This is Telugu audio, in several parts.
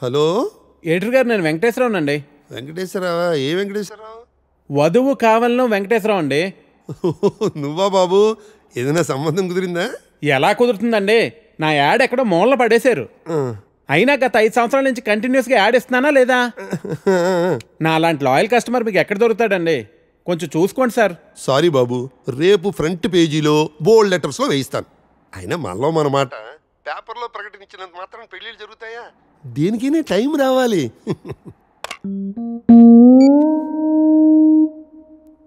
హలో ఎడిటర్ గారు, నేను వెంకటేశ్వరరావు అండి. వెంకటేశ్వరరావా? ఏ వెంకటేశ్వరరావు? వధువు కావాలను వెంకటేశ్వరరావు అండి. నువ్వా బాబు? ఏదైనా సంబంధం కుదిరిందా? ఎలా కుదురుతుందండి? నా యాడ్ ఎక్కడో మూలన పడేశారు. అయినా గత 5 సంవత్సరాల నుంచి కంటిన్యూస్గా యాడ్ ఇస్తున్నానా లేదా? నా అలాంటి లాయల్ కస్టమర్ మీకు ఎక్కడ దొరుకుతాడండి? కొంచెం చూసుకోండి సార్. సారీ బాబు, రేపు ఫ్రంట్ పేజీలో బోల్డ్ లెటర్స్లో వేయిస్తాను. అయినా మనలో మన మాట పేపర్లో ప్రకటించినంత మాత్రం పెళ్ళిళ్ళు జరుగుతాయా? దేనికైనా టైం రావాలి.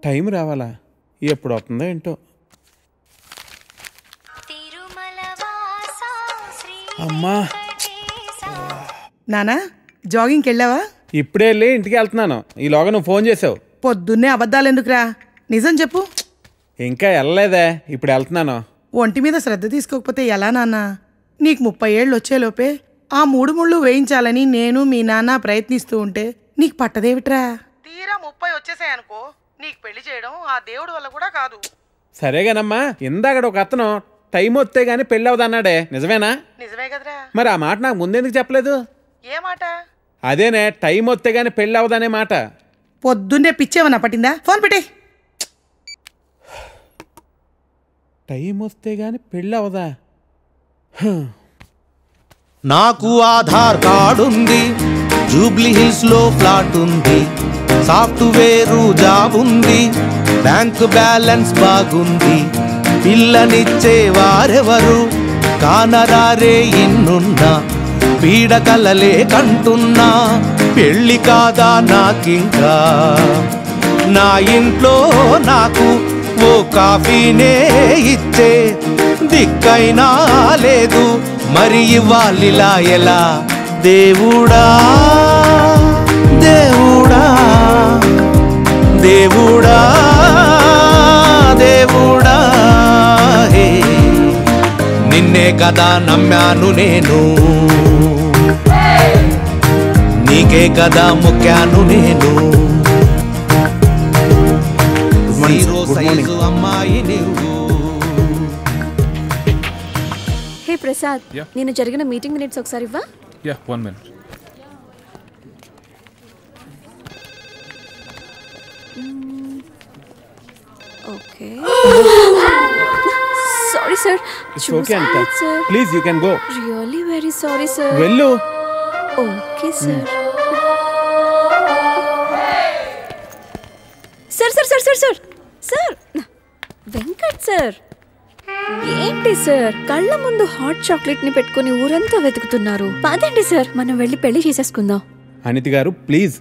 టైం రావాలా? ఎప్పుడు అవుతుందో ఏంటో. అమ్మా, నానా జాగింగ్కి వెళ్ళావా? ఇప్పుడే వెళ్ళి ఇంటికి వెళ్తున్నాను. ఈలోగా నువ్వు ఫోన్ చేసావు. పొద్దున్నే అబద్ధాలు ఎందుకురా, నిజం చెప్పు. ఇంకా వెళ్ళలేదే, ఇప్పుడు వెళ్తున్నాను. ఒంటి మీద శ్రద్ధ తీసుకోకపోతే ఎలా నాన్నా? నీకు 30 ఏళ్ళు వచ్చేలోపే ఆ 3 ముళ్ళు వేయించాలని నేను మీ నాన్న ప్రయత్నిస్తూ ఉంటే నీకు పట్టదేవిట్రా? తీరా 30 వచ్చేసాయనుకో, నీకు పెళ్లి చేయడం ఆ దేవుడి వల్ల కూడా కాదు. సరేగానమ్మా, ఇందాక ఒక అతను టైం వస్తే గానీ పెళ్ళి అవదన్నాడే, నిజమేనా? నిజమే కదరా. మరి ఆ మాట నాకు ముందెందుకు చెప్పలేదు? ఏ మాట? అదేనే, టైం వస్తే గానీ పెళ్ళి అవదనే మాట. పొద్దున్నే పిచ్చేవన్నా పట్టిందా? ఫోన్ పెట్టే. టైం వస్తే గానీ పెళ్ళి అవదా? నాకు ఆధార్ కార్డు ఉంది, జూబ్లీ హిల్స్ లో ఫ్లాట్ ఉంది, సాఫ్ట్వేరు జాబ్ ఉంది, బ్యాంక్ బ్యాలెన్స్ బాగుంది, పిల్లనిచ్చే వారెవరు కానరారే ఎన్నున్నా, పీడకలలే కంటున్నా, పెళ్ళి కాదా నాకింకా, నా ఇంట్లో నాకు ఓ కాఫీనే ఇచ్చే దిక్కైనా లేదు, మరి ఇవ్వాలిలా ఎలా? దేవుడా దేవుడా దేవుడా దేవుడా, హే నిన్నే కదా నమ్మాను నేను, నీకే కదా మొక్కాను నేను, అమ్మాయి నువ్వు. హే ప్రసాద్, నేను జరిగిన మీటింగ్ మినిట్స్ ఒకసారి ఇవ్వా? Yeah, 1 minute. Okay. Sorry sir. It's okay, Anita. Please, you can go. Really very sorry sir. వెళ్ళు. Okay sir. Sir sir sir sir sir sir Venkat sir, ఏంటి సార్ కళ్ళ ముందు హాట్ చాక్లెట్ ని పెట్టుకుని ఊరంతా వెతుకుతున్నారు? పదండి సార్, మనం వెళ్ళి పెళ్లి చేసేసుకుందాం. అనిత గారు ప్లీజ్,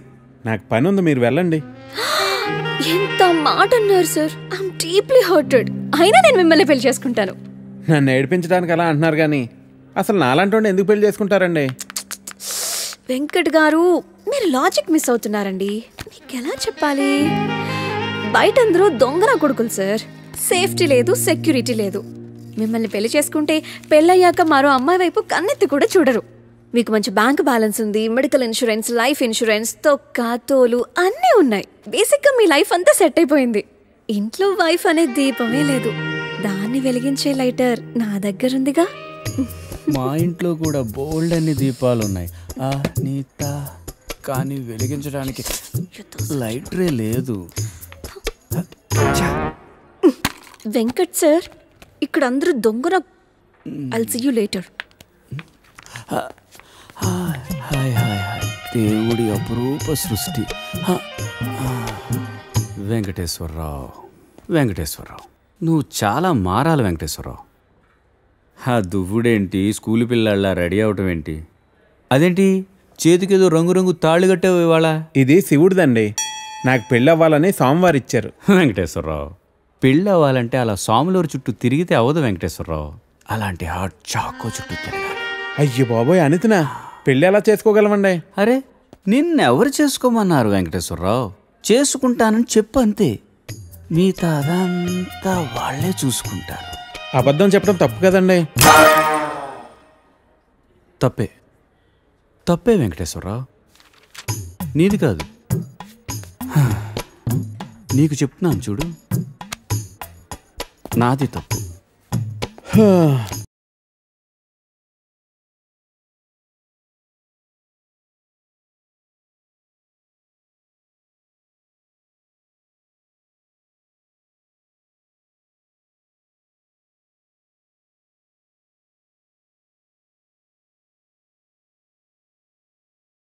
నాకు పని ఉంది, మీరు వెళ్ళండి. ఎంత మాట అన్నారు సార్, ఐఎమ్ డీప్లీ హర్టెడ్. అయినా నేను మిమ్మల్ని పెళ్లి చేసుకుంటాను. నన్ను ఏడిపించడానికి అలా అంటున్నారు కానీ అసలు నాలాంటి ఎందుకు పెళ్లి చేసుకుంటారండి? వెంకట్ గారు, మీరు లాజిక్ మిస్ అవుతున్నారండి. మీకు ఎలా చెప్పాలి? బయట అందరూ దొంగన కొడుకులు సార్. సేఫ్టీ లేదు, సెక్యూరిటీ లేదు. మిమ్మల్ని పెళ్లి చేసుకుంటే పెళ్ళయ్యాక మరో అమ్మాయి వైపు కన్నెత్తి కూడా చూడరు. మీకు మంచి బ్యాంక్ బ్యాలెన్స్ ఉంది, మెడికల్ ఇన్సూరెన్స్, లైఫ్ ఇన్సూరెన్స్, తొక్క తోలు అన్నీ ఉన్నాయి. బేసిక్గా మీ లైఫ్ అంతా సెట్ అయిపోయింది. ఇంట్లో వైఫ్ అనే దీపమే లేదు, దాన్ని వెలిగించే లైటర్ నా దగ్గర ఉందిగా. మా ఇంట్లో కూడా బోల్డ్ అన్ని దీపాలు ఉన్నాయి నీత, కానీ వెలిగించడానికి లైటరే లేదు. వెంకట్ సార్, ఇక్కడ అందరూ దొంగన. I'll see you later. Hi hi hi, దేవుడి అపురూప సృష్టి. వెంకటేశ్వరరావు, వెంకటేశ్వరరావు, నువ్వు చాలా మారాలి వెంకటేశ్వరరావు. ఆ దువ్వుడేంటి, స్కూల్ పిల్లల్లా రెడీ అవటం ఏంటి? అదేంటి చేతికేదో రంగురంగు తాళ్ళు కట్టావు ఇవాళ? ఇది శివుడిదండి, నాకు పెళ్ళి అవ్వాలని స్వామివారు ఇచ్చారు. వెంకటేశ్వరరావు, పెళ్ళి అవ్వాలంటే అలా స్వాములూరు చుట్టూ తిరిగితే అవ్వదు వెంకటేశ్వరరావు, అలాంటి హాట్ చాకో చుట్టూ తిరగాలి. అయ్యో బాబోయ్ అనితనా, పెళ్ళి ఎలా చేసుకోగలమండి? అరే నిన్నెవరు చేసుకోమన్నారు వెంకటేశ్వరరావు? చేసుకుంటానని చెప్పు అంతే, మిగతా అదంతా వాళ్లే చూసుకుంటారు. అబద్ధం చెప్పడం తప్పు కదండి. తప్పే తప్పే వెంకటేశ్వరరావు, నీది కాదు, నీకు చెప్తున్నాను చూడు, నాది తప్పు.